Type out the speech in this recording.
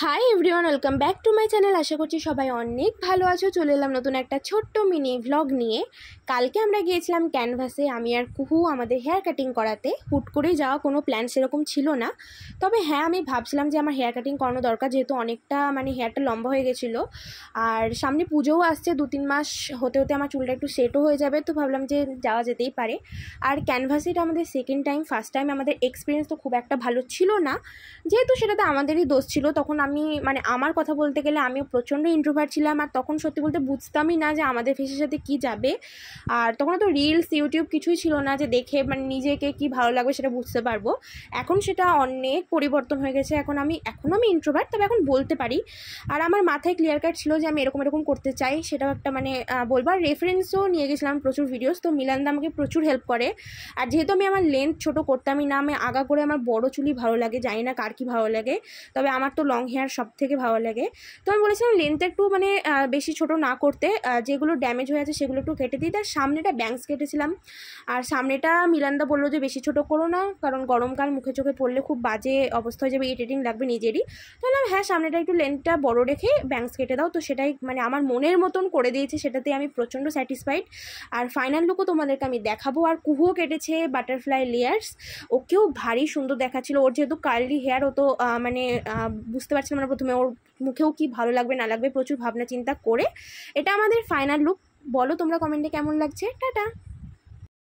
High everyone, welcome back to my channel. আশা করছি সবাই অনেক ভালো আছো। চলে এলাম নতুন একটা ছোট্ট মিনি ভ্লগ নিয়ে। কালকে আমরা গিয়েছিলাম ক্যানভাসে, আমি আর কুহু আমাদের হেয়ার কাটিং করাতে। হুট করেই যাওয়া, কোনো প্ল্যান সেরকম ছিল না। তবে হ্যাঁ, আমি ভাবছিলাম যে আমার হেয়ার কাটিং করানো দরকার, যেহেতু অনেকটা হেয়ারটা লম্বা হয়ে গেছিলো। আর সামনে পুজোও আসছে, 2-3 মাস হতে হতে আমার চুলটা একটু সেটও হয়ে যাবে, তো ভাবলাম যে যাওয়া যেতেই পারে। আর ক্যানভাসে এটা আমাদের সেকেন্ড টাইম। ফার্স্ট টাইম আমাদের এক্সপিরিয়েন্স তো খুব একটা ভালো ছিল না, যেহেতু সেটাতে আমাদেরই দোষ ছিল। তখন আমি আমার কথা বলতে গেলে আমিও প্রচণ্ড ইন্ট্রোভার্ট ছিলাম, আর তখন সত্যি বলতে বুঝতামই না যে আমাদের ফেসের সাথে কী যাবে। আর তখন তো রিলস ইউটিউব কিছুই ছিল না যে দেখে নিজেকে কি ভালো লাগবে সেটা বুঝতে পারবো। এখন সেটা অনেক পরিবর্তন হয়ে গেছে। এখনও আমি ইন্ট্রোভার্ট, তবে এখন বলতে পারি। আর আমার মাথায় ক্লিয়ার কাট ছিল যে আমি এরকম করতে চাই। সেটাও একটা বলবার রেফারেন্সও নিয়ে গেছিলাম প্রচুর ভিডিওস, তো মিলানদা আমাকে প্রচুর হেল্প করে। আর যেহেতু আমি আমার লেন্থ ছোটো করতামই না, আমি আগা করে আমার বড় চুলই ভালো লাগে, জানি না কার কী ভালো লাগে, তবে আমার তো লং হেয়ার সব থেকে ভালো লাগে। তো আমি বলেছিলাম লেন্থটা একটু বেশি ছোট না করতে, যেগুলো ড্যামেজ হয়ে আছে সেগুলো একটু কেটে দিই। তার সামনেটা ব্যাঙ্কস কেটেছিলাম, আর সামনেটা মিলানদা বললো যে বেশি ছোট করো না, কারণ গরমকাল মুখে চোখে পড়লে খুব বাজে অবস্থা হয়ে যাবে, ইরিটেটিং লাগবে নিজেরই। তো বললাম হ্যাঁ, সামনেটা একটু লেন্থটা বড় রেখে ব্যাঙ্কস কেটে দাও। তো সেটাই আমার মনের মতন করে দিয়েছে, সেটাতে আমি প্রচণ্ড স্যাটিসফাইড। আর ফাইনাল লুকও তোমাদেরকে আমি দেখাবো। আর কুহুও কেটেছে বাটারফ্লাই লেয়ার্স, ওকেও ভারী সুন্দর দেখাচ্ছিল। ওর যেহেতু কার্লি হেয়ার, ও তো বুঝতে পারছিলাম না প্রথমে ওর মুখেও কি ভালো লাগবে না লাগবে, প্রচুর ভাবনা চিন্তা করে এটা আমাদের ফাইনাল লুক। বলো তোমরা কমেন্টে কেমন লাগছে। টাটা।